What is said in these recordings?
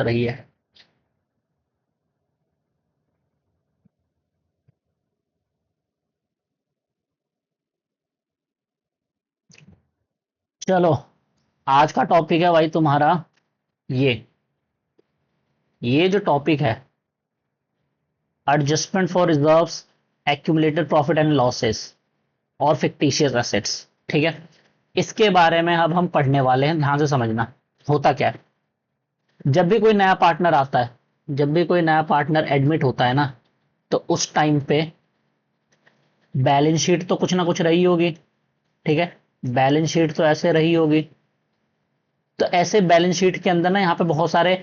रही है। चलो, आज का टॉपिक है भाई तुम्हारा ये ये जो टॉपिक है, adjustment for reserves, accumulated profit and losses और फिक्टिशियस एसेट्स। ठीक है, इसके बारे में अब हम पढ़ने वाले हैं। ध्यान से समझना होता क्या है। जब भी कोई नया पार्टनर आता है, जब भी कोई नया पार्टनर एडमिट होता है ना, तो उस टाइम पे बैलेंस शीट तो कुछ ना कुछ रही होगी। ठीक है, बैलेंस शीट तो ऐसे रही होगी। तो ऐसे बैलेंस शीट के अंदर ना यहाँ पे बहुत सारे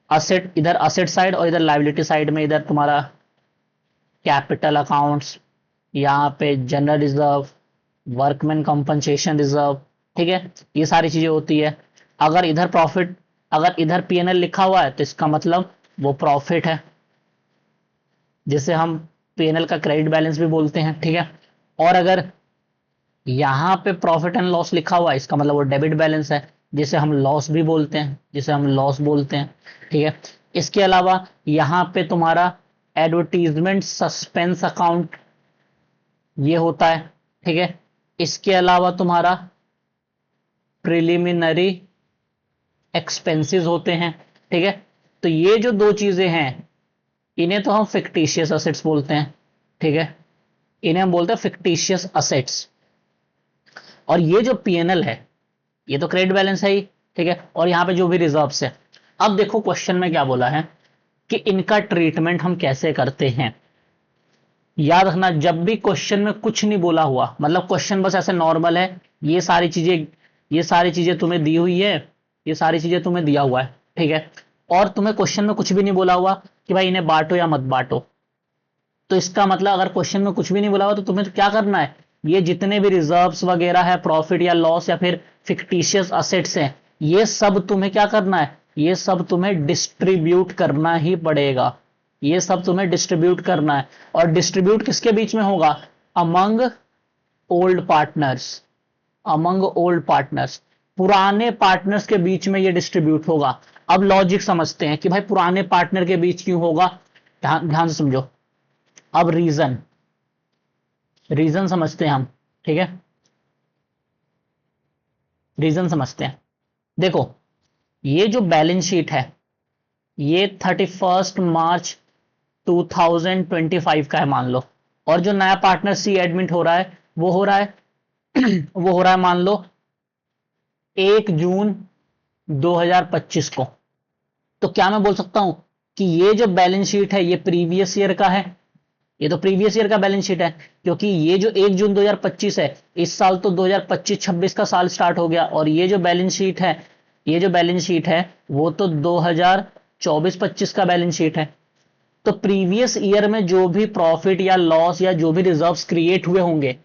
असेट, इधर असेट साइड और इधर लाइबिलिटी साइड में, इधर तुम्हारा कैपिटल अकाउंट्स, यहाँ पे general reserve, workman compensation reserve. ठीक है, ये सारी चीजें होती है। अगर इधर प्रॉफिट, अगर इधर पीएनएल लिखा हुआ है तो इसका मतलब वो प्रॉफिट है, जिसे हम पीएनएल का क्रेडिट बैलेंस भी बोलते हैं। ठीक है, और अगर यहां पे प्रॉफिट एंड लॉस लिखा हुआ है, इसका मतलब वो डेबिट बैलेंस है, जिसे हम लॉस भी बोलते हैं, जिसे हम लॉस बोलते हैं। ठीक है, इसके अलावा यहां पे तुम्हारा एडवर्टीजमेंट सस्पेंस अकाउंट ये होता है। ठीक है, इसके अलावा तुम्हारा प्रिलिमिनरी एक्सपेंसेस होते हैं। ठीक है, तो ये जो दो चीजें हैं, इन्हें तो हम फिक्टिशियस असेट्स बोलते हैं। ठीक है, इन्हें हम बोलते हैं फिक्टिशियस असेट्स। और ये जो पीएनएल है, ये तो क्रेडिट बैलेंस है ही। ठीक है, और यहां पे जो भी रिजर्व्स है। अब देखो क्वेश्चन में क्या बोला है कि इनका ट्रीटमेंट हम कैसे करते हैं। याद रखना, जब भी क्वेश्चन में कुछ नहीं बोला हुआ, मतलब क्वेश्चन बस ऐसे नॉर्मल है, ये सारी चीजें, ये सारी चीजें तुम्हें दी हुई है, ये सारी चीजें तुम्हें दिया हुआ है। ठीक है, और तुम्हें क्वेश्चन में कुछ भी नहीं बोला हुआ कि भाई इन्हें बांटो या मत बांटो। तो इसका मतलब अगर क्वेश्चन में कुछ भी नहीं बोला हुआ तो तुम्हें तो क्या करना है, ये जितने भी रिजर्व्स वगैरह है, प्रॉफिट या लॉस या फिर फिक्टिशियस असेट्स हैं, ये सब तुम्हें क्या करना है, ये सब तुम्हें डिस्ट्रीब्यूट करना ही पड़ेगा। ये सब तुम्हें डिस्ट्रीब्यूट करना है। और डिस्ट्रीब्यूट किसके बीच में होगा, among old partners, among old partners, पुराने पार्टनर्स के बीच में ये डिस्ट्रीब्यूट होगा। अब लॉजिक समझते हैं कि भाई पुराने पार्टनर के बीच क्यों होगा। ध्यान से समझो। अब रीजन, रीजन समझते हैं हम। ठीक है, रीजन समझते हैं। देखो, ये जो बैलेंस शीट है, ये 31 मार्च 2025 का है मान लो। और जो नया पार्टनर सी एडमिट हो रहा है, वो हो रहा है वो हो रहा है मान लो 1 जून 2025 को। तो क्या मैं बोल सकता हूं कि ये जो बैलेंस शीट है, ये प्रीवियस ईयर का है। ये तो प्रीवियस ईयर का बैलेंस शीट है, क्योंकि ये जो 1 जून 2025 है, इस साल तो 2025-26 का साल स्टार्ट हो गया। और ये जो बैलेंस शीट है, ये जो बैलेंस शीट है, वो तो 2024-25 का बैलेंस शीट है। तो प्रीवियस ईयर में जो भी प्रॉफिट या लॉस या जो भी रिजर्व्स क्रिएट हुए होंगे,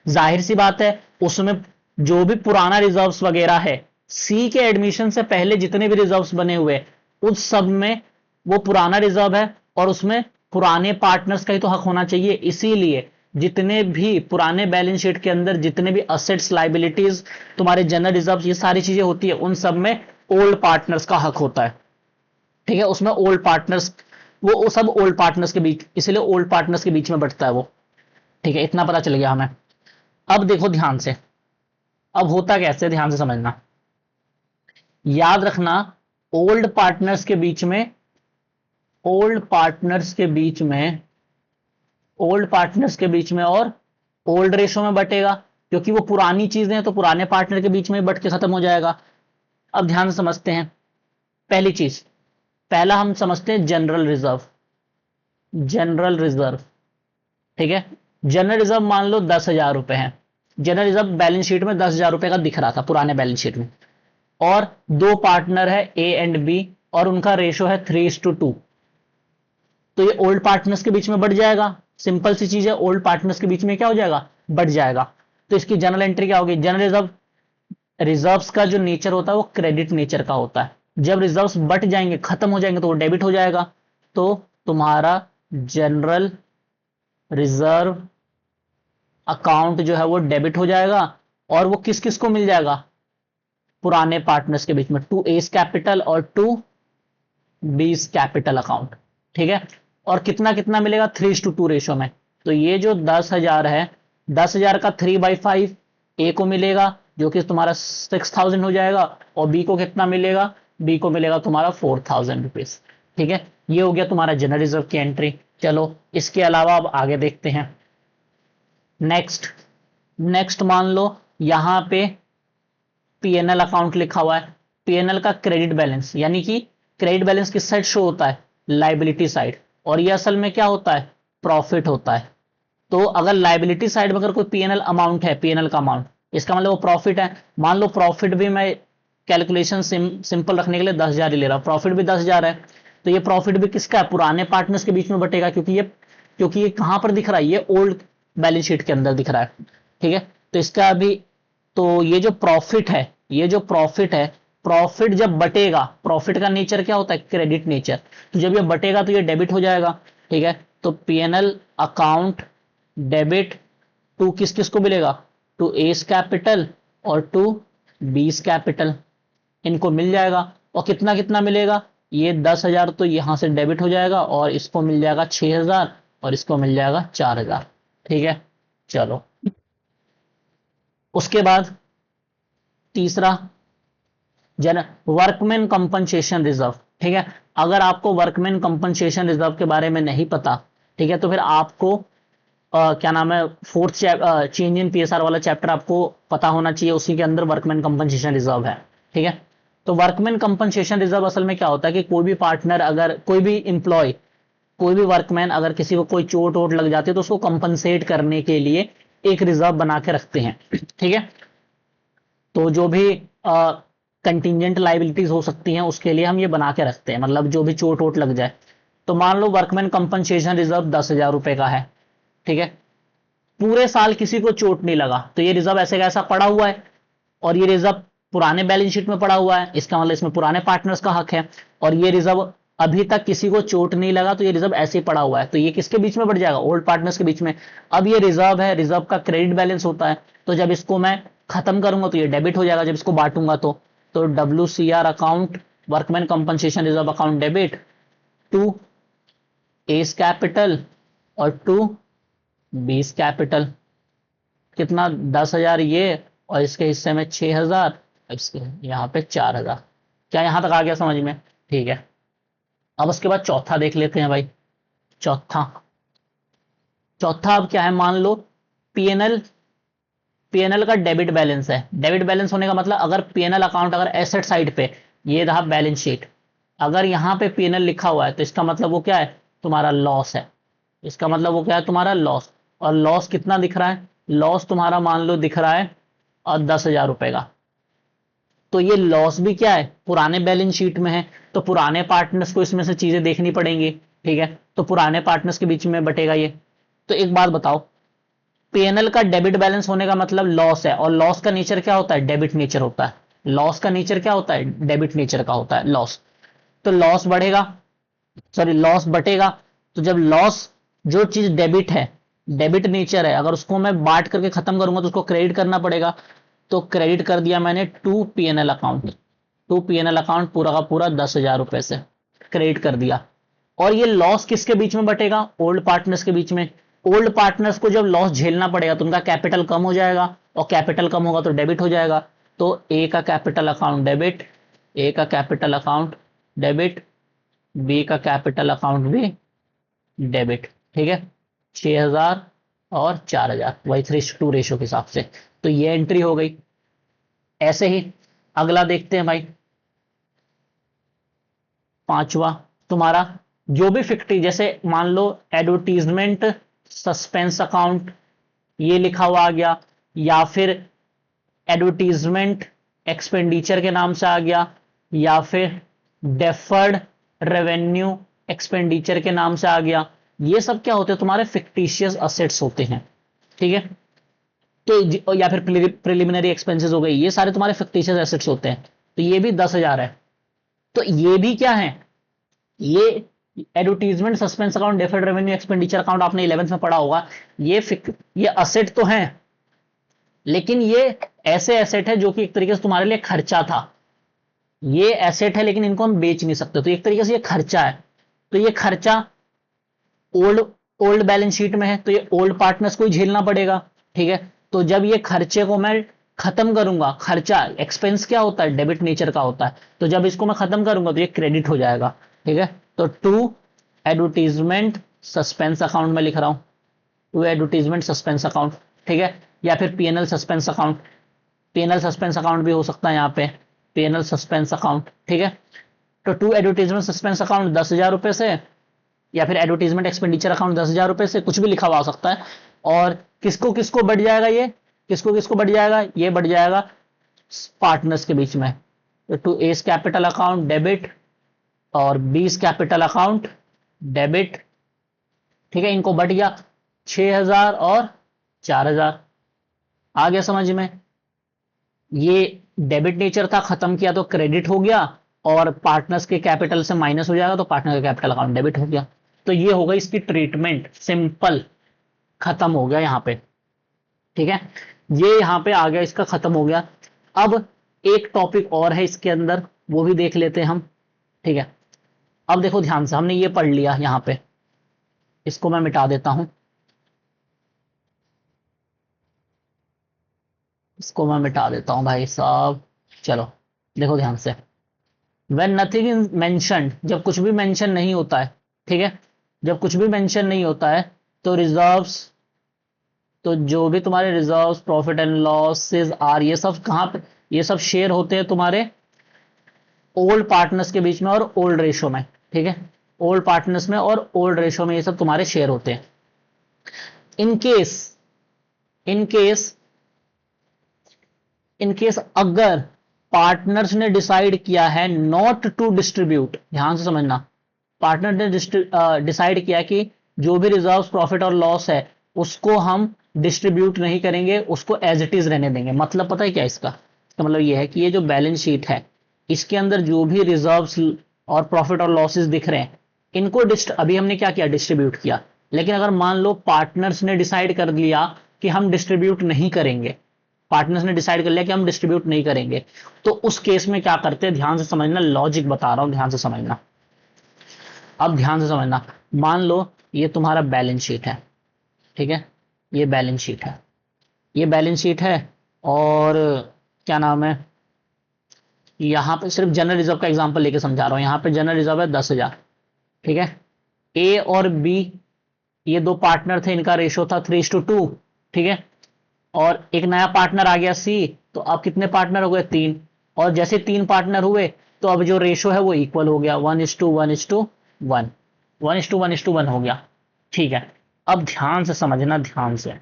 जाहिर सी बात है उसमें जो भी पुराना रिजर्व्स वगैरह है, सी के एडमिशन से पहले जितने भी रिजर्व्स बने हुए, उस सब में वो पुराना रिजर्व है और उसमें पुराने पार्टनर्स का ही तो हक होना चाहिए। इसीलिए जितने भी पुराने बैलेंस शीट के अंदर जितने भी असेट्स, लाइबिलिटीज, तुम्हारे जनरल रिजर्व, ये सारी चीजें होती है, उन सब में ओल्ड पार्टनर्स का हक होता है। ठीक है, उसमें ओल्ड पार्टनर्स, वो सब ओल्ड पार्टनर्स के बीच, इसलिए ओल्ड पार्टनर्स के बीच में बंटता है वो। ठीक है, इतना पता चल गया हमें। अब देखो ध्यान से, अब होता कैसे, ध्यान से समझना। याद रखना, ओल्ड पार्टनर्स के बीच में, ओल्ड पार्टनर्स के बीच में, ओल्ड पार्टनर्स के बीच में और ओल्ड रेशो में बटेगा, क्योंकि वो पुरानी चीजें हैं तो पुराने पार्टनर के बीच में बट के खत्म हो जाएगा। अब ध्यान से समझते हैं। पहली चीज, पहला हम समझते हैं जनरल रिजर्व। जनरल रिजर्व, ठीक है, जनरल रिजर्व मान लो 10,000 रुपए है। जनरल रिजर्व बैलेंस शीट में 10,000 रुपए का दिख रहा था पुराने बैलेंस शीट में। और दो पार्टनर है ए एंड बी और उनका रेशो है 3:2। तो ये ओल्ड पार्टनर्स के बीच में बढ़ जाएगा। सिंपल सी चीज है, ओल्ड पार्टनर्स के बीच में क्या हो जाएगा, बढ़ जाएगा। तो इसकी जनरल एंट्री क्या होगी, जनरल रिजर्व, रिजर्व्स का जो नेचर होता है वो क्रेडिट नेचर का होता है। जब रिजर्व्स बढ़ जाएंगे, खत्म हो जाएंगे, तो वो डेबिट हो जाएगा। तो तुम्हारा जनरल रिजर्व अकाउंट जो है वो डेबिट हो जाएगा। और वो किस किस को मिल जाएगा, पुराने पार्टनर्स के बीच में, टू एस कैपिटल और टू 20 कैपिटल अकाउंट, ठीक है। और कितना कितना मिलेगा, 3:2 रेशो में। तो ये जो 10,000 है, 10,000 का 3/5 ए को मिलेगा जो कि तुम्हारा 6,000 हो जाएगा, और बी को कितना मिलेगा, बी को मिलेगा तुम्हारा 4,000 रुपीज, ठीक है। ये हो गया तुम्हारा जनरल रिजर्व की एंट्री। चलो इसके अलावा अब आगे देखते हैं। नेक्स्ट नेक्स्ट मान लो यहां पे पीएनएल अकाउंट लिखा हुआ है। पीएनएल का क्रेडिट बैलेंस, यानी कि क्रेडिट बैलेंस किस साइड शो होता है, लाइबिलिटी साइड, और ये असल में क्या होता है, प्रॉफिट होता है। तो अगर लाइबिलिटी साइड में अगर कोई पीएनएल अमाउंट है, पीएनएल का अमाउंट, इसका मतलब वो प्रॉफिट है। मान लो प्रॉफिट भी मैं कैलकुलेशन सिंपल रखने के लिए 10,000 ही ले रहा हूं, प्रॉफिट भी 10,000 है। तो ये प्रॉफिट भी किसका है, पुराने पार्टनर्स के बीच में बटेगा, क्योंकि ये कहां पर दिख रहा है, ये ओल्ड बैलेंस शीट के अंदर दिख रहा है, ठीक है। तो इसका अभी, तो ये जो प्रॉफिट है, ये जो प्रॉफिट है, प्रॉफिट जब बटेगा, प्रॉफिट का नेचर क्या होता है, क्रेडिट नेचर। तो जब ये बटेगा तो ये डेबिट हो जाएगा, ठीक है। तो पीएनएल अकाउंट डेबिट टू किस किस को मिलेगा, टू एस कैपिटल और टू बीस कैपिटल, इनको मिल जाएगा। और कितना कितना मिलेगा, ये 10,000 तो यहां से डेबिट हो जाएगा, और इसको मिल जाएगा 6,000, और इसको मिल जाएगा 4,000, ठीक है। चलो उसके बाद तीसरा वर्कमैन कंपनसेशन रिजर्व, ठीक है। अगर आपको वर्कमैन कंपनसेशन रिजर्व के बारे में नहीं पता, ठीक है, तो फिर आपको क्या नाम है, फोर्थ चेंज इन पीएसआर वाला चैप्टर आपको पता होना चाहिए, उसी के अंदर वर्कमैन कंपनसेशन रिजर्व है, ठीक है। तो वर्कमैन कंपनसेशन रिजर्व असल में क्या होता है कि कोई भी पार्टनर, अगर कोई भी इंप्लॉय, कोई भी वर्कमैन, अगर किसी को कोई चोट वोट लग जाती है तो उसको कंपनसेट करने के लिए एक रिजर्व बना के रखते हैं, ठीक है। तो जो भी कंटिजेंट लाइबिलिटीज हो सकती हैं उसके लिए हम ये बना के रखते हैं, मतलब जो भी चोट वोट लग जाए। तो मान लो वर्कमैन कंपनसेशन रिजर्व 10,000 रुपए का है, ठीक है। पूरे साल किसी को चोट नहीं लगा, तो ये रिजर्व ऐसे का ऐसा पड़ा हुआ है, और ये रिजर्व पुराने बैलेंस शीट में पड़ा हुआ है, इसका मतलब इसमें पुराने पार्टनर्स का हक है। और ये रिजर्व अभी तक किसी को चोट नहीं लगा, तो ये रिजर्व ऐसे ही पड़ा हुआ है, तो ये किसके बीच में बढ़ जाएगा, ओल्ड पार्टनर्स के बीच में। अब ये रिजर्व है, रिजर्व का क्रेडिट बैलेंस होता है, तो जब इसको मैं खत्म करूंगा तो ये डेबिट हो जाएगा, जब इसको बांटूंगा तो WCR account, workman compensation reserve account debit to S capital और टू बीस कैपिटल। कितना, 10,000 ये, और इसके हिस्से में 6,000, इसके यहाँ पे 4,000। क्या यहां तक आ गया समझ में, ठीक है। अब उसके बाद चौथा देख लेते हैं भाई। चौथा चौथा अब क्या है, मान लो पीएनएल, पीएनएल का डेबिट बैलेंस है। डेबिट बैलेंस होने का मतलब, अगर पीएनएल अकाउंट, अगर एसेट साइड पे, ये रहा बैलेंस शीट, अगर यहां पे पीएनएल लिखा हुआ है तो इसका मतलब वो क्या है, तुम्हारा लॉस है। इसका मतलब वो क्या है, तुम्हारा लॉस। और लॉस कितना दिख रहा है, लॉस तुम्हारा मान लो दिख रहा है और 10,000 रुपए का। तो ये लॉस भी क्या है, पुराने बैलेंस शीट में है, तो पुराने पार्टनर्स को इसमें से चीजें देखनी पड़ेंगी, ठीक है। तो पुराने पार्टनर्स के बीच में बटेगा ये। तो एक बात बताओ, पीएनएल का डेबिट बैलेंस होने का मतलब लॉस है, और लॉस का नेचर क्या होता है, डेबिट नेचर होता है। लॉस का नेचर क्या होता है, डेबिट नेचर का होता है लॉस। तो लॉस बढ़ेगा, सॉरी लॉस बटेगा। तो जब लॉस, जो चीज डेबिट है, डेबिट नेचर है, अगर उसको मैं बांट करके खत्म करूंगा तो उसको क्रेडिट करना पड़ेगा। तो क्रेडिट कर दिया मैंने to PNL account, to PNL account पूरा का पूरा 10,000 रुपए से क्रेडिट कर दिया। और ये लॉस किसके बीच में बटेगा, ओल्ड पार्टनर्स के बीच में। ओल्ड पार्टनर्स को जब लॉस झेलना पड़ेगा तो उनका कैपिटल कम हो जाएगा, और कैपिटल कम होगा तो डेबिट हो जाएगा। तो ए का कैपिटल अकाउंट डेबिट, ए का कैपिटल अकाउंट डेबिट, बी का कैपिटल अकाउंट भी डेबिट, ठीक है। 6,000 और 4,000, वही 3:2 रेशो के हिसाब से। तो ये एंट्री हो गई। ऐसे ही अगला देखते हैं भाई, पांचवा तुम्हारा जो भी फिक्टी, जैसे मान लो एडवर्टीजमेंट सस्पेंस अकाउंट, ये लिखा हुआ आ गया, या फिर एडवर्टीजमेंट एक्सपेंडिचर के नाम से आ गया, या फिर डेफर्ड रेवेन्यू एक्सपेंडिचर के नाम से आ गया। ये सब क्या होते हैं, तुम्हारे फिक्टिशियस असेट्स होते हैं, ठीक है। तो या फिर प्रिलिमिनरी एक्सपेंसेस हो गए, ये सारे तुम्हारे फिक्टिशियस एसेट्स होते हैं। तो ये भी 10,000 है। तो ये भी क्या है, ये advertisement suspense account deferred revenue expenditure account आपने 11th में पढ़ा होगा। ये असेट तो हैं, लेकिन ये ऐसे एसेट है जो कि एक तरीके से तुम्हारे लिए खर्चा था, ये एसेट है लेकिन इनको हम बेच नहीं सकते, तो एक तरीके से ये खर्चा है। तो ये खर्चा ओल्ड ओल्ड बैलेंस शीट में है, तो ये ओल्ड पार्टनर्स को ही झेलना पड़ेगा। ठीक है, तो जब ये खर्चे को मैं खत्म करूंगा, खर्चा एक्सपेंस क्या होता है, डेबिट नेचर का होता है, तो जब इसको मैं खत्म करूंगा तो ये क्रेडिट हो जाएगा। ठीक है, तो टू एडवर्टीजमेंट सस्पेंस अकाउंट में लिख रहा हूं, टू एडवर्टीजमेंट सस्पेंस अकाउंट। ठीक है, या फिर PNL suspense account, PNL suspense account भी हो सकता है यहाँ पे, पीएनएल सस्पेंस अकाउंट। ठीक है, तो टू एडवर्टीजमेंट सस्पेंस अकाउंट 10,000 रुपए से, या फिर एडवर्टीजमेंट एक्सपेंडिचर अकाउंट 10,000 रुपए से, कुछ भी लिखा हुआ आ सकता है। और किसको किसको बढ़ जाएगा, ये किसको किसको बढ़ जाएगा, ये बढ़ जाएगा पार्टनर्स के बीच में। तो to S capital account debit और बीस कैपिटल अकाउंट डेबिट। ठीक है, इनको बढ़ गया 6,000 और 4,000। आ गया समझ में, ये डेबिट नेचर था, खत्म किया तो क्रेडिट हो गया, और पार्टनर्स के कैपिटल से माइनस हो जाएगा तो पार्टनर का कैपिटल अकाउंट डेबिट हो गया। तो ये होगा इसकी ट्रीटमेंट, सिंपल, खत्म हो गया यहां पे। ठीक है, ये यहां पे आ गया, इसका खत्म हो गया। अब एक टॉपिक और है इसके अंदर, वो भी देख लेते हैं हम। ठीक है, अब देखो ध्यान से, हमने ये पढ़ लिया यहां पे, इसको मैं मिटा देता हूं, इसको मैं मिटा देता हूं भाई साहब। चलो देखो ध्यान से, वेन नथिंग इज मेंशन्ड, जब कुछ भी मेंशन नहीं होता है। ठीक है, जब कुछ भी मेंशन नहीं होता है तो रिजर्व्स, तो जो भी तुम्हारे reserves, profit and losses are, ये सब कहां पे, ये सब शेयर होते हैं तुम्हारे ओल्ड पार्टनर्स के बीच में और ओल्ड रेशो में। ठीक है, ओल्ड पार्टनर्स में और ओल्ड रेशो में ये सब तुम्हारे शेयर होते हैं। In case in case in case अगर पार्टनर्स ने डिसाइड किया है नॉट टू डिस्ट्रीब्यूट, ध्यान से समझना, पार्टनर ने डिसाइड किया कि जो भी रिजर्व्स, प्रॉफिट और लॉस है उसको हम डिस्ट्रीब्यूट नहीं करेंगे, उसको एज इट इज रहने देंगे। मतलब पता है क्या इसका मतलब ये है कि ये जो बैलेंस शीट है इसके अंदर जो भी रिजर्व्स और प्रॉफिट और लॉसेस दिख रहे हैं, इनको अभी हमने क्या किया, डिस्ट्रीब्यूट किया। लेकिन अगर मान लो पार्टनर्स ने डिसाइड कर लिया कि हम डिस्ट्रीब्यूट नहीं करेंगे, पार्टनर्स ने डिसाइड कर लिया कि हम डिस्ट्रीब्यूट नहीं करेंगे, तो उस केस में क्या करते हैं, ध्यान से समझना, लॉजिक बता रहा हूं, ध्यान से समझना। अब ध्यान से समझना, मान लो ये तुम्हारा बैलेंस शीट है। ठीक है, ये बैलेंस शीट है, ये बैलेंस शीट है, और क्या नाम है, यहां पे सिर्फ जनरल रिजर्व का एग्जांपल लेके समझा रहा हूं। यहां पे जनरल रिजर्व है 10,000। ठीक है, ए और बी ये दो पार्टनर थे, इनका रेशो था 3:2। ठीक है, और एक नया पार्टनर आ गया सी, तो अब कितने पार्टनर हो गए, 3। और जैसे 3 पार्टनर हुए तो अब जो रेशो है वो इक्वल हो गया, 1:1:1, 1:1:1 हो गया। ठीक है, अब ध्यान से समझना, ध्यान से,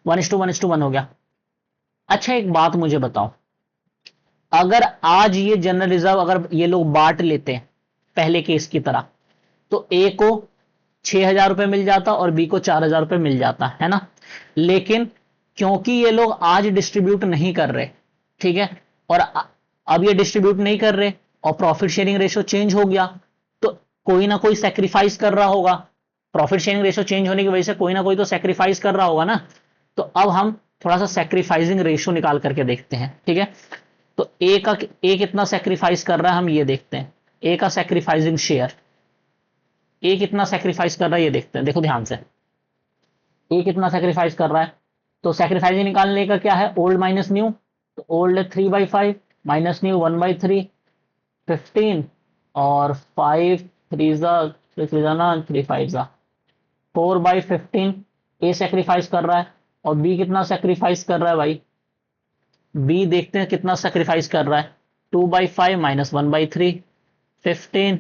1:1:1 हो गया। अच्छा एक बात मुझे बताओ, अगर आज ये जनरल रिजर्व अगर ये लोग बांट लेते हैं पहले केस की तरह, तो ए को 6,000 रुपए मिल जाता और बी को 4,000 रुपए मिल जाता है ना। लेकिन क्योंकि ये लोग आज डिस्ट्रीब्यूट नहीं कर रहे, ठीक है, और अब ये डिस्ट्रीब्यूट नहीं कर रहे और प्रॉफिट शेयरिंग रेशो चेंज हो गया, तो कोई ना कोई सेक्रीफाइस कर रहा होगा। प्रॉफिट शेयरिंग रेशो चेंज होने की वजह से कोई ना कोई तो सेक्रीफाइस कर रहा होगा ना। तो अब हम थोड़ा सा सेक्रीफाइसिंग रेशो निकाल करके देखते हैं। ठीक है, तो ए कितना सेक्रीफाइस कर रहा है हम ये देखते हैं, ए का सेक्रीफाइसिंग शेयर, ए कितना सेक्रीफाइस कर रहा है ये देखते हैं। देखो ध्यान से, ए कितना सेक्रीफाइस कर रहा है, तो सेक्रीफाइसिंग निकालने का क्या है, ओल्ड माइनस न्यू, तो ओल्ड है 3/5 माइनस न्यू 1/3, 15, और 5 3 ना 3 5 4/15 ए सेक्रीफाइस कर रहा है। और बी कितना सेक्रीफाइस कर रहा है भाई, बी देखते हैं कितना सेक्रीफाइस कर रहा है, 2/5 माइनस 1/3, 15,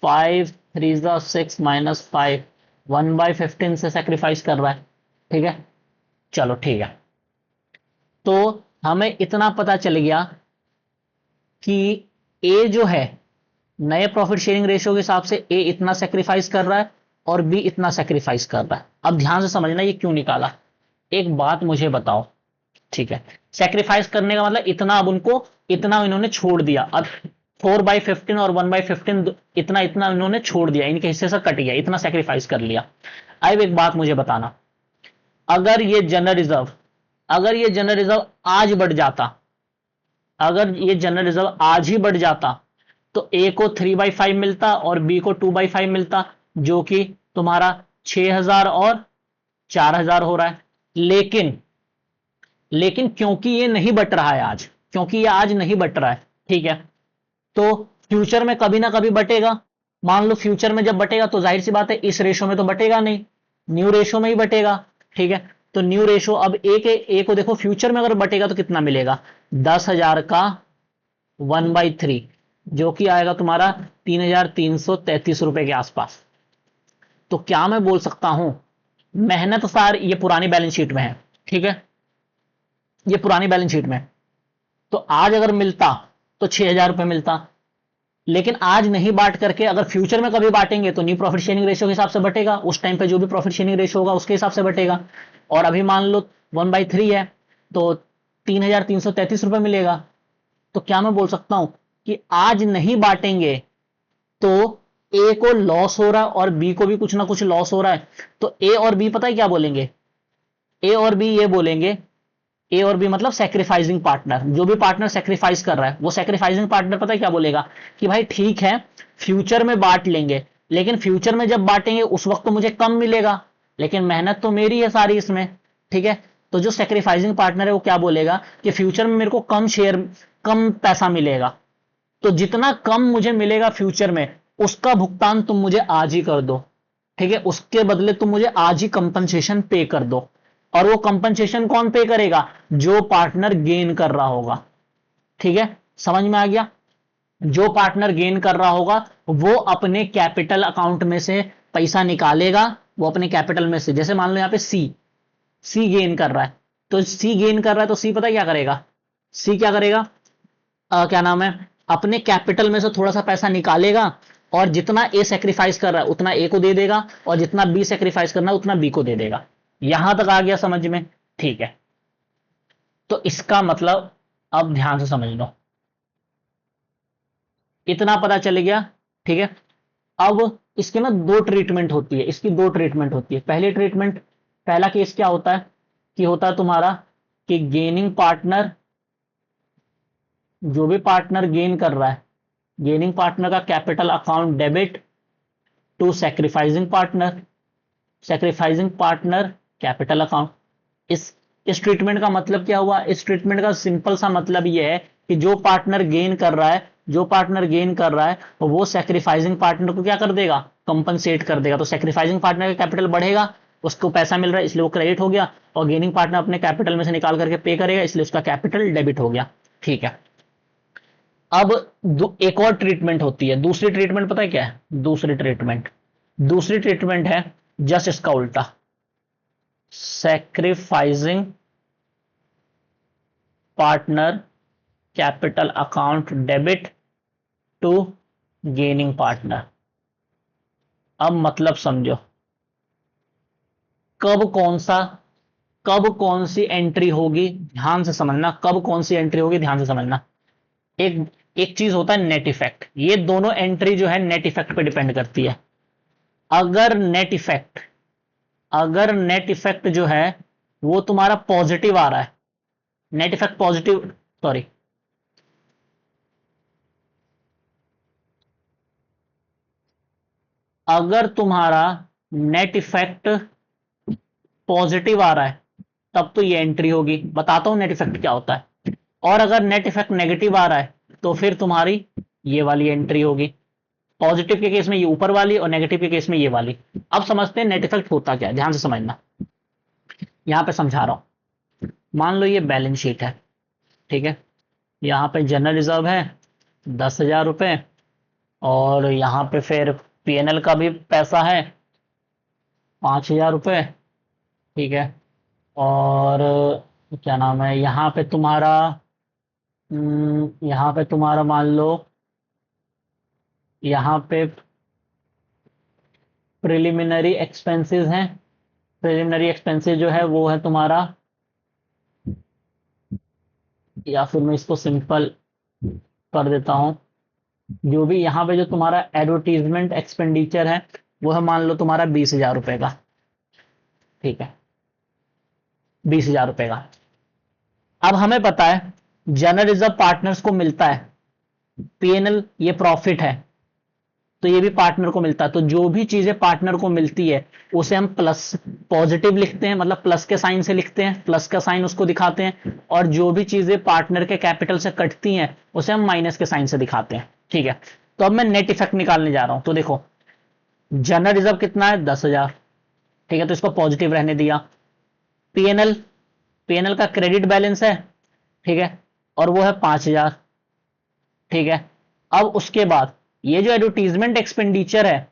5 3 6 माइनस 5, 1/15 से सेक्रीफाइस कर रहा है। ठीक है, चलो ठीक है, तो हमें इतना पता चल गया कि ए जो है नए प्रॉफिट शेयरिंग रेशियो के हिसाब से ए इतना सेक्रीफाइस कर रहा है और बी इतना सेक्रीफाइस कर रहा है। अब ध्यान से समझना ये क्यों निकाला, एक बात मुझे बताओ। ठीक है, सेक्रीफाइस करने का मतलब इतना, अब उनको इतना इन्होंने छोड़ दिया, अब 4/15 और 1/15 इतना इतना इन्होंने छोड़ दिया, इनके हिस्से से कट गया, इतना सेक्रीफाइस कर लिया। अब एक बात मुझे बताना, अगर ये जनरल रिजर्व आज बढ़ जाता, अगर ये जनरल रिजर्व आज ही बढ़ जाता तो ए को 3/5 मिलता और बी को 2/5 मिलता, जो कि तुम्हारा 6,000 और 4,000 हो रहा है। लेकिन लेकिन क्योंकि ये नहीं बट रहा है आज, क्योंकि ये आज नहीं बट रहा है, ठीक है, तो फ्यूचर में कभी ना कभी बटेगा। मान लो फ्यूचर में जब बटेगा तो जाहिर सी बात है इस रेशो में तो बटेगा नहीं, न्यू रेशो में ही बटेगा, ठीक है। तो न्यू रेशो अब ए को देखो, फ्यूचर में अगर बटेगा तो कितना मिलेगा, 10,000 का 1/3, जो कि आएगा तुम्हारा 3,333 रुपए के आसपास। तो क्या मैं बोल सकता हूं, मेहनत सार ये पुरानी बैलेंस शीट में है, ठीक है, ये पुरानी बैलेंस शीट में, तो आज अगर मिलता तो 6,000 रुपए मिलता, लेकिन आज नहीं बांट करके अगर फ्यूचर में कभी बांटेंगे तो न्यू प्रॉफिट शेयरिंग रेशियो के हिसाब से बटेगा, उस टाइम पे जो भी प्रॉफिट शेयरिंग रेशियो होगा उसके हिसाब से बटेगा। और अभी मान लो 1/3 है तो 3,333 रुपए मिलेगा। तो क्या मैं बोल सकता हूं कि आज नहीं बांटेंगे तो ए को लॉस हो रहा है और बी को भी कुछ ना कुछ लॉस हो रहा है, तो ए और बी पता है क्या बोलेंगे, ए और बी ये बोलेंगे, ए और बी मतलब सेक्रीफाइसिंग पार्टनर, जो भी पार्टनर सेक्रीफाइस कर रहा है वो सेक्रीफाइसिंग पार्टनर पता है क्या बोलेगा कि भाई ठीक है फ्यूचर में बांट लेंगे, लेकिन फ्यूचर में जब बांटेंगे उस वक्त तो मुझे कम मिलेगा, लेकिन मेहनत तो मेरी है सारी इसमें, ठीक है। तो जो सेक्रीफाइसिंग पार्टनर है वो क्या बोलेगा कि फ्यूचर में मेरे को कम शेयर, कम पैसा मिलेगा, तो जितना कम मुझे मिलेगा फ्यूचर में उसका भुगतान तुम मुझे आज ही कर दो, ठीक है, उसके बदले तुम मुझे आज ही कंपनसेशन पे कर दो। और वो कंपनसेशन कौन पे करेगा, जो पार्टनर गेन कर रहा होगा, ठीक है, समझ में आ गया। जो पार्टनर गेन कर रहा होगा वो अपने कैपिटल अकाउंट में से पैसा निकालेगा, वो अपने कैपिटल में से, जैसे मान लो यहां पे सी गेन कर रहा है, तो सी गेन कर रहा है तो सी पता क्या करेगा, सी क्या करेगा, क्या नाम है, अपने कैपिटल में से थोड़ा सा पैसा निकालेगा और जितना ए सेक्रीफाइस कर रहा है उतना ए को दे देगा और जितना बी सेक्रीफाइस करना है उतना बी को दे देगा। यहां तक आ गया समझ में, ठीक है। तो इसका मतलब अब ध्यान से समझ लो, इतना पता चल गया, ठीक है। अब इसके ना दो ट्रीटमेंट होती है, इसकी दो ट्रीटमेंट होती है। पहली ट्रीटमेंट, पहला केस क्या होता है कि होता है तुम्हारा कि गेनिंग पार्टनर, जो भी पार्टनर गेन कर रहा है, गेनिंग पार्टनर का capital account debit to sacrificing partner, sacrificing partner capital account. इस ट्रीटमेंट का मतलब क्या हुआ, इस ट्रीटमेंट का सिंपल सा मतलब यह है कि जो पार्टनर गेन कर रहा है, जो पार्टनर गेन कर रहा है वो सेक्रीफाइसिंग पार्टनर को क्या कर देगा, कंपनसेट कर देगा। तो सेक्रीफाइसिंग पार्टनर का कैपिटल बढ़ेगा, उसको पैसा मिल रहा है इसलिए वो क्रेडिट हो गया, और गेनिंग पार्टनर अपने कैपिटल में से निकाल करके पे करेगा इसलिए उसका कैपिटल डेबिट हो गया, ठीक है। अब एक और ट्रीटमेंट होती है, दूसरी ट्रीटमेंट पता है क्या है, दूसरी ट्रीटमेंट है जस्ट इसका उल्टा, sacrificing partner capital account debit to gaining partner. अब मतलब समझो कब कौन सी एंट्री होगी, ध्यान से समझना, कब कौन सी एंट्री होगी ध्यान से समझना। एक एक चीज होता है नेट इफेक्ट, ये दोनों एंट्री जो है नेट इफेक्ट पे डिपेंड करती है। अगर नेट इफेक्ट जो है वो तुम्हारा पॉजिटिव आ रहा है, नेट इफेक्ट पॉजिटिव, सॉरी, अगर तुम्हारा नेट इफेक्ट पॉजिटिव आ रहा है तब तो ये एंट्री होगी, बताता हूं नेट इफेक्ट क्या होता है। और अगर नेट इफेक्ट नेगेटिव आ रहा है तो फिर तुम्हारी ये वाली एंट्री होगी, पॉजिटिव के केस में ये ऊपर वाली और नेगेटिव के केस में ये वाली। अब समझते हैं नेट इफेक्ट होता क्या है, ध्यान से समझना, यहां पे समझा रहा हूं। मान लो ये बैलेंस शीट है, ठीक है, यहां पे जनरल रिजर्व है 10,000 रुपए और यहां पे फिर पीएनएल का भी पैसा है 5,000 रुपए, ठीक है। और क्या नाम है, यहाँ पे तुम्हारा मान लो यहाँ पे प्रिलिमिनरी एक्सपेंसेस हैं, प्रिलिमिनरी एक्सपेंसेस जो है वो है तुम्हारा, या फिर मैं इसको सिंपल कर देता हूं, जो भी यहाँ पे जो तुम्हारा एडवर्टीजमेंट एक्सपेंडिचर है वो है मान लो तुम्हारा 20,000 रुपए का, ठीक है, 20,000 रुपए का। अब हमें पता है जनरल रिजर्व पार्टनर्स को मिलता है, पीएनएल ये प्रॉफिट है, तो ये भी पार्टनर को मिलता है। तो जो भी चीजें पार्टनर को मिलती है उसे हम प्लस पॉजिटिव लिखते हैं, मतलब प्लस के साइन से लिखते हैं, प्लस का साइन उसको दिखाते हैं। और जो भी चीजें पार्टनर के कैपिटल से कटती हैं उसे हम माइनस के साइन से दिखाते हैं। ठीक है, तो अब मैं नेट इफेक्ट निकालने जा रहा हूं। तो देखो जनरल रिजर्व कितना है, 10,000। ठीक है, तो इसको पॉजिटिव रहने दिया। पीएनएल, पीएनएल का क्रेडिट बैलेंस है, ठीक है, और वो है 5,000। ठीक है, अब उसके बाद ये जो एडवर्टीजमेंट एक्सपेंडिचर है,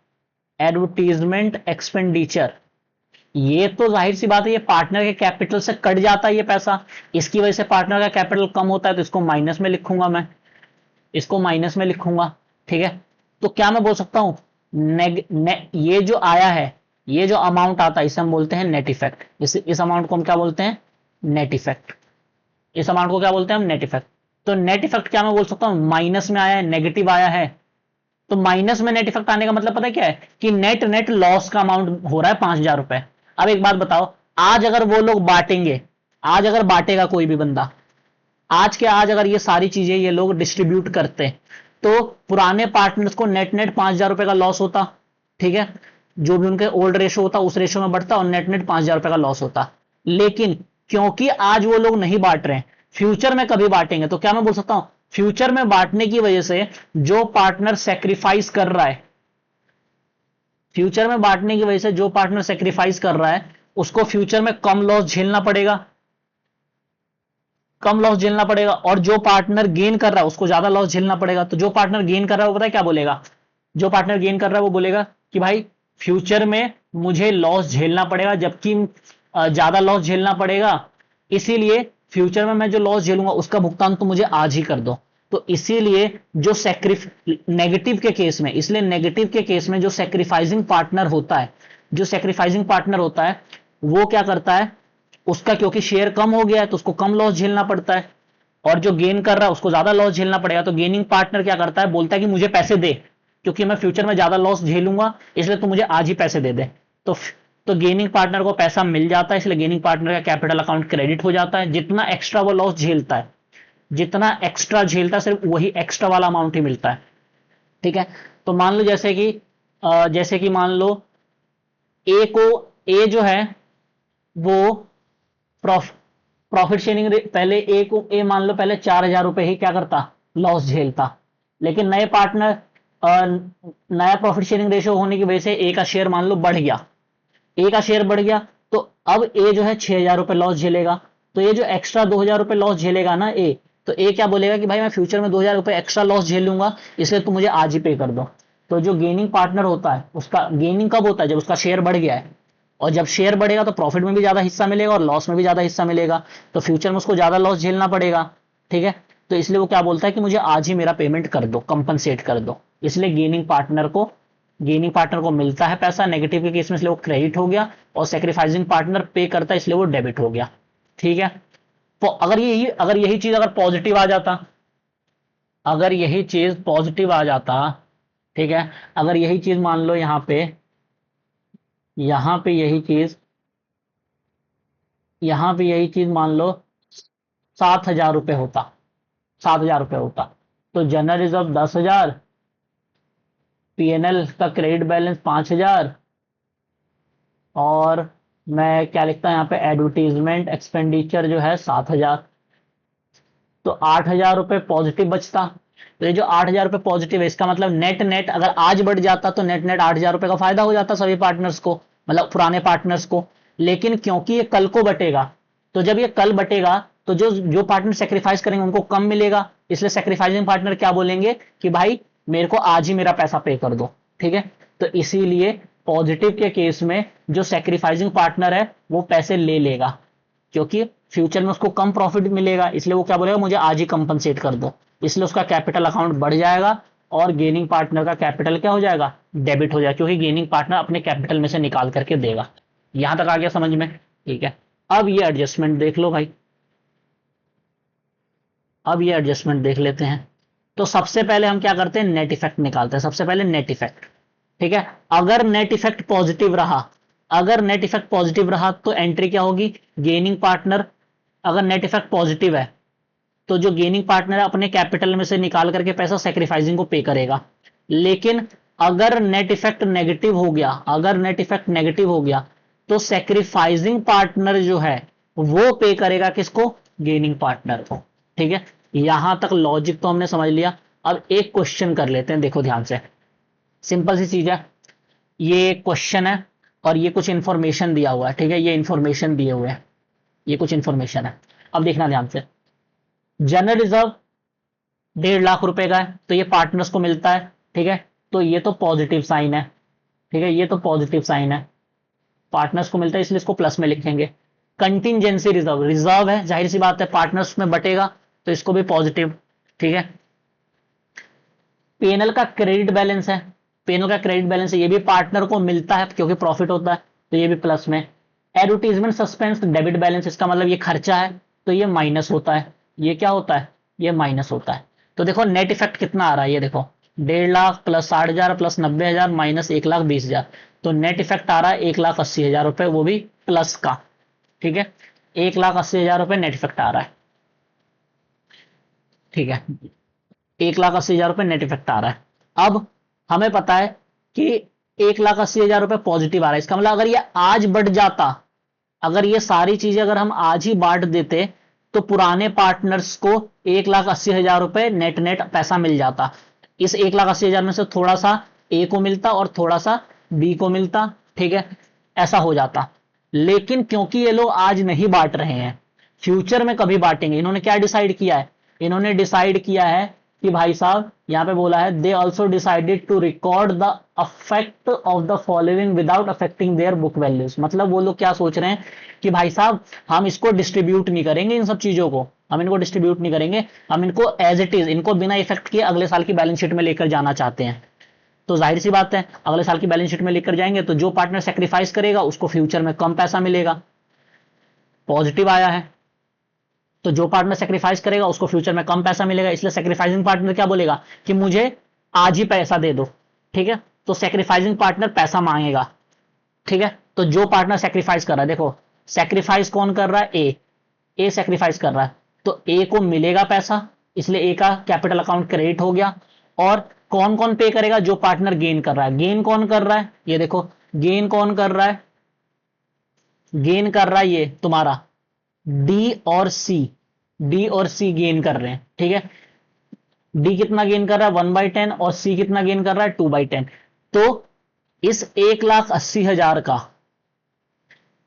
एडवर्टीजमेंट एक्सपेंडिचर, ये तो जाहिर सी बात है ये पार्टनर के कैपिटल से कट जाता है ये पैसा, इसकी वजह से पार्टनर का कैपिटल कम होता है, तो इसको माइनस में लिखूंगा मैं, इसको माइनस में लिखूंगा। ठीक है, तो क्या मैं बोल सकता हूं, ये जो आया है, ये जो अमाउंट आता है इसे हम बोलते हैं नेट इफेक्ट। इस अमाउंट को हम क्या बोलते हैं, नेट इफेक्ट। इस अमाउंट को क्या बोलते हैं हम, नेट इफेक्ट। तो नेट इफेक्ट क्या मैं बोल सकता हूं, माइनस में आया है, नेगेटिव आया है। तो माइनस में नेट इफेक्ट आने का मतलब पता है क्या है, कि नेट लॉस का अमाउंट हो रहा है 5,000 रुपए। अब एक बात बताओ, आज अगर वो लोग बांटेंगे, आज अगर बांटेगा कोई भी बंदा, आज के आज अगर ये सारी चीजें ये लोग डिस्ट्रीब्यूट करते, तो पुराने पार्टनर्स को नेट 5,000 रुपए का लॉस होता। ठीक है, जो भी उनके ओल्ड रेशो होता उस रेशो में बढ़ता और नेट 5,000 रुपए का लॉस होता। लेकिन क्योंकि आज वो लोग नहीं बांट रहे हैं, फ्यूचर में कभी बांटेंगे, तो क्या मैं बोल सकता हूं, फ्यूचर में बांटने की वजह से जो पार्टनर सेक्रीफाइस कर रहा है, फ्यूचर में बांटने की वजह से जो पार्टनर सेक्रीफाइस कर रहा है उसको फ्यूचर में कम लॉस झेलना पड़ेगा, कम लॉस झेलना पड़ेगा। और जो पार्टनर गेन कर रहा है उसको ज्यादा लॉस झेलना पड़ेगा। तो जो पार्टनर गेन कर रहा है वो पता है क्या बोलेगा, जो पार्टनर गेन कर रहा है वो बोलेगा कि भाई फ्यूचर में मुझे लॉस झेलना पड़ेगा, जबकि ज्यादा लॉस झेलना पड़ेगा, इसीलिए फ्यूचर में मैं जो लॉस झेलूंगा उसका भुगतान तो मुझे आज ही कर दो। तो इसीलिए जो नेगेटिव के केस में, इसलिए नेगेटिव के केस में जो सेक्रीफाइसिंग पार्टनर होता है, जो सेक्रीफाइसिंग पार्टनर होता है वो क्या करता है, उसका क्योंकि शेयर कम हो गया है तो उसको कम लॉस झेलना पड़ता है, और जो गेन कर रहा है उसको ज्यादा लॉस झेलना पड़ेगा। तो गेनिंग पार्टनर क्या करता है, बोलता है कि मुझे पैसे दे, क्योंकि मैं फ्यूचर में ज्यादा लॉस झेलूंगा, इसलिए तू मुझे आज ही पैसे दे दे। तो गेनिंग पार्टनर को पैसा मिल जाता है, इसलिए गेनिंग पार्टनर का कैपिटल अकाउंट क्रेडिट हो जाता है। जितना एक्स्ट्रा वो लॉस झेलता है, जितना एक्स्ट्रा झेलता है सिर्फ वही एक्स्ट्रा वाला अमाउंट ही मिलता है। ठीक है, तो मान लो जैसे कि मान लो ए जो है वो प्रॉफिट शेयरिंग, पहले ए मान लो पहले 4,000 रुपए ही क्या करता, लॉस झेलता। लेकिन नए पार्टनर, नया प्रॉफिट शेयरिंग रेशियो होने की वजह से ए का शेयर मान लो बढ़ गया, ए का शेयर बढ़ गया, तो अब ए जो है 6,000 रुपए लॉस झेलेगा। तो ये जो एक्स्ट्रा 2,000 रुपए लॉस झेलेगा ना ए, तो ए क्या बोलेगा कि भाई मैं फ्यूचर में 2,000 रुपए एक्स्ट्रा लॉस झेलूंगा, इसलिए तुम मुझे आज ही पे कर दो। तो जो गेनिंग पार्टनर होता है उसका गेनिंग कब होता है, जब उसका शेयर बढ़ गया है, और जब शेयर बढ़ेगा तो प्रॉफिट में भी ज्यादा हिस्सा मिलेगा और लॉस में भी ज्यादा हिस्सा मिलेगा, तो फ्यूचर में उसको ज्यादा लॉस झेलना पड़ेगा। ठीक है, तो इसलिए वो क्या बोलता है कि मुझे आज ही मेरा पेमेंट कर दो, कंपनसेट कर दो। इसलिए गेनिंग पार्टनर को मिलता है पैसा नेगेटिव के केस में, इसलिए वो क्रेडिट हो गया, और सेक्रीफाइसिंग पार्टनर पे करता है इसलिए वो डेबिट हो गया। ठीक है, तो अगर यही चीज अगर पॉजिटिव आ जाता, अगर यही चीज पॉजिटिव आ जाता, ठीक है, अगर यही चीज मान लो यहां पे यही चीज मान लो 7,000 रुपए होता, 7,000 रुपए होता, तो जनरल रिजर्व 10,000, पीएनएल का क्रेडिट बैलेंस 5,000, और मैं क्या लिखता हूं यहाँ पे, एडवर्टीजमेंट एक्सपेंडिचर जो है 7,000, तो 8,000 रुपए पॉजिटिव बचता। तो ये जो 8,000 रुपए पॉजिटिव है, इसका मतलब नेट अगर आज बढ़ जाता तो नेट 8,000 रुपए का फायदा हो जाता सभी पार्टनर्स को, मतलब पुराने पार्टनर्स को। लेकिन क्योंकि ये कल को बटेगा, तो जब ये कल बटेगा तो जो पार्टनर सेक्रीफाइस करेंगे उनको कम मिलेगा, इसलिए सेक्रीफाइसिंग पार्टनर क्या बोलेंगे कि भाई मेरे को आज ही मेरा पैसा पे कर दो। ठीक है, तो इसीलिए पॉजिटिव के केस में जो सेक्रीफाइसिंग पार्टनर है वो पैसे ले लेगा, क्योंकि फ्यूचर में उसको कम प्रॉफिट मिलेगा, इसलिए वो क्या बोलेगा, मुझे आज ही कंपनसेट कर दो, इसलिए उसका कैपिटल अकाउंट बढ़ जाएगा और गेनिंग पार्टनर का कैपिटल क्या हो जाएगा, डेबिट हो जाएगा, क्योंकि गेनिंग पार्टनर अपने कैपिटल में से निकाल करके देगा। यहां तक आ गया समझ में? ठीक है, अब ये एडजस्टमेंट देख लो भाई, अब ये एडजस्टमेंट देख लेते हैं। तो सबसे पहले हम क्या करते हैं, नेट इफेक्ट निकालते हैं। सबसे पहले नेट इफेक्ट, ठीक है, अगर नेट इफेक्ट पॉजिटिव रहा, अगर नेट इफेक्ट पॉजिटिव रहा तो एंट्री क्या होगी, गेनिंग पार्टनर। अगर नेट इफेक्ट पॉजिटिव है, तो जो गेनिंग पार्टनर है अपने कैपिटल में से निकाल करके पैसा सेक्रीफाइसिंग को पे करेगा। लेकिन अगर नेट इफेक्ट नेगेटिव हो गया, अगर नेट इफेक्ट नेगेटिव हो गया, तो सेक्रीफाइसिंग पार्टनर जो है वो पे करेगा किसको? गेनिंग पार्टनर को। ठीक है, यहां तक लॉजिक तो हमने समझ लिया। अब एक क्वेश्चन कर लेते हैं, देखो ध्यान से, सिंपल सी चीज है। ये क्वेश्चन है और ये कुछ इंफॉर्मेशन दिया हुआ है। ठीक है, ये इंफॉर्मेशन दिए हुए हैं, ये कुछ इंफॉर्मेशन है। अब देखना ध्यान से, जनरल रिजर्व 1.5 लाख रुपए का है, तो ये पार्टनर्स को मिलता है। ठीक है, तो ये तो पॉजिटिव साइन है। ठीक है, ये तो पॉजिटिव साइन है, पार्टनर्स को मिलता है, इसलिए इसको प्लस में लिखेंगे। कंटिजेंसी रिजर्व, रिजर्व है, जाहिर सी बात है पार्टनर्स में बटेगा, तो इसको भी पॉजिटिव। ठीक है, पेनल का क्रेडिट बैलेंस है, पेनल का क्रेडिट बैलेंस है, ये भी पार्टनर को मिलता है क्योंकि प्रॉफिट होता है, तो ये भी प्लस में। एडवर्टीजमेंट सस्पेंस डेबिट बैलेंस, इसका मतलब ये खर्चा है, तो ये माइनस होता है। ये क्या होता है? ये माइनस होता है। तो देखो नेट इफेक्ट कितना आ रहा है, ये देखो 1.5 लाख प्लस 60,000 प्लस 90,000 माइनस 1,20,000, तो नेट इफेक्ट आ रहा है 1,80,000 रुपए, वो भी प्लस का। ठीक है, 1,80,000 रुपए नेट इफेक्ट आ रहा है। ठीक है, 1,80,000 रुपए नेट इफेक्ट आ रहा है। अब हमें पता है कि 1,80,000 रुपए पॉजिटिव आ रहा है, इसका मतलब अगर ये आज बढ़ जाता, अगर ये सारी चीजें अगर हम आज ही बांट देते, तो पुराने पार्टनर्स को 1,80,000 रुपए नेट नेट पैसा मिल जाता। इस 1,80,000 में से थोड़ा सा ए को मिलता और थोड़ा सा बी को मिलता। ठीक है, ऐसा हो जाता। लेकिन क्योंकि ये लोग आज नहीं बांट रहे हैं, फ्यूचर में कभी बांटेंगे, इन्होंने क्या डिसाइड किया है? इन्होंने डिसाइड किया है कि भाई साहब, यहां पे बोला है they also decided to record the effect of the following without affecting their book values. मतलब वो लोग क्या सोच रहे हैं कि भाई साहब हम इसको डिस्ट्रीब्यूट नहीं करेंगे, इन सब चीजों को हम इनको डिस्ट्रीब्यूट नहीं करेंगे, हम इनको एज इट इज, इनको बिना इफेक्ट किए अगले साल की बैलेंस शीट में लेकर जाना चाहते हैं। तो जाहिर सी बात है अगले साल की बैलेंस शीट में लेकर जाएंगे तो जो पार्टनर सेक्रीफाइस करेगा उसको फ्यूचर में कम पैसा मिलेगा। पॉजिटिव आया है, तो जो पार्टनर सेक्रीफाइस करेगा उसको फ्यूचर में कम पैसा मिलेगा, इसलिए सेक्रीफाइसिंग पार्टनर क्या बोलेगा कि मुझे आज ही पैसा दे दो। ठीक है, तो सेक्रीफाइसिंग पार्टनर पैसा मांगेगा। ठीक है, तो जो पार्टनर सेक्रीफाइस कर रहा है, देखो सेक्रीफाइस कौन कर रहा है? ए सेक्रीफाइस कर रहा है, तो ए को मिलेगा पैसा, इसलिए ए का कैपिटल अकाउंट क्रेडिट हो गया। और कौन कौन पे करेगा? जो पार्टनर गेन कर रहा है। गेन कौन कर रहा है? ये देखो गेन कौन कर रहा है? गेन कर रहा है ये तुम्हारा डी और सी, डी और सी गेन कर रहे हैं। ठीक है, डी कितना गेन कर रहा है? 1/10, और सी कितना गेन कर रहा है? 2/10। तो इस 1,80,000 का,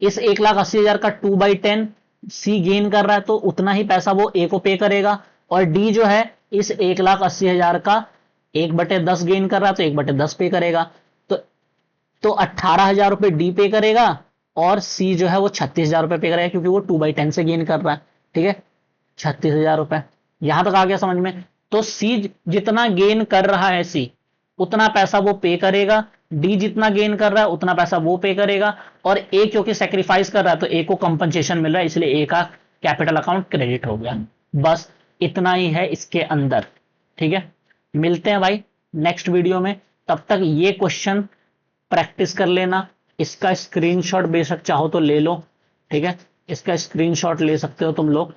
इस 1,80,000 का 2/10 सी गेन कर रहा है, तो उतना ही पैसा वो ए को पे करेगा। और डी जो है इस 1,80,000 का 1/10 गेन कर रहा है, तो 1/10 पे करेगा। तो 18,000 रुपए डी पे करेगा और सी जो है वो 36,000 रुपए पे करेगा, क्योंकि वो 2/10 से गेन कर रहा है। ठीक है, 36,000 रुपए। यहां तक आ गया समझ में? तो सी जितना गेन कर रहा है सी, उतना पैसा वो पे करेगा, डी जितना गेन कर रहा है उतना पैसा वो पे करेगा, और ए क्योंकि सेक्रीफाइस कर रहा है तो ए को कंपनसेशन मिल रहा है, इसलिए ए का कैपिटल अकाउंट क्रेडिट हो गया। बस इतना ही है इसके अंदर। ठीक है, मिलते हैं भाई नेक्स्ट वीडियो में, तब तक ये क्वेश्चन प्रैक्टिस कर लेना। इसका स्क्रीनशॉट बेशक चाहो तो ले लो। ठीक है, इसका स्क्रीनशॉट ले सकते हो तुम लोग,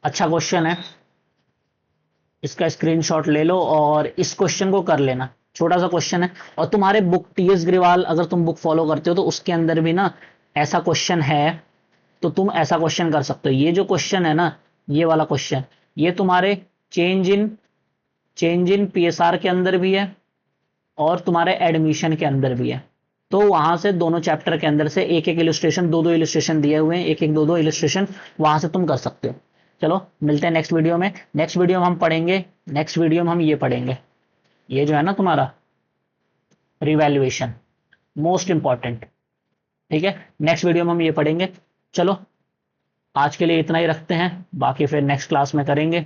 अच्छा क्वेश्चन है, इसका स्क्रीनशॉट ले लो और इस क्वेश्चन को कर लेना। छोटा सा क्वेश्चन है, और तुम्हारे बुक टीएस ग्रेवाल अगर तुम बुक फॉलो करते हो तो उसके अंदर भी ना ऐसा क्वेश्चन है, तो तुम ऐसा क्वेश्चन कर सकते हो। ये जो क्वेश्चन है ना, ये वाला क्वेश्चन, ये तुम्हारे चेंज इन पीएसआर के अंदर भी है और तुम्हारे एडमिशन के अंदर भी है। तो वहां से दोनों चैप्टर के अंदर से एक एक इलस्ट्रेशन, दो इलस्ट्रेशन दिए हुए हैं, एक एक दो इलस्ट्रेशन वहां से तुम कर सकते हो। चलो मिलते हैं नेक्स्ट वीडियो में। नेक्स्ट वीडियो में हम पढ़ेंगे, नेक्स्ट वीडियो में हम ये पढ़ेंगे, ये जो है ना तुम्हारा रिवैल्यूएशन, मोस्ट इंपॉर्टेंट। ठीक है, नेक्स्ट वीडियो में हम ये पढ़ेंगे। चलो आज के लिए इतना ही रखते हैं, बाकी फिर नेक्स्ट क्लास में करेंगे।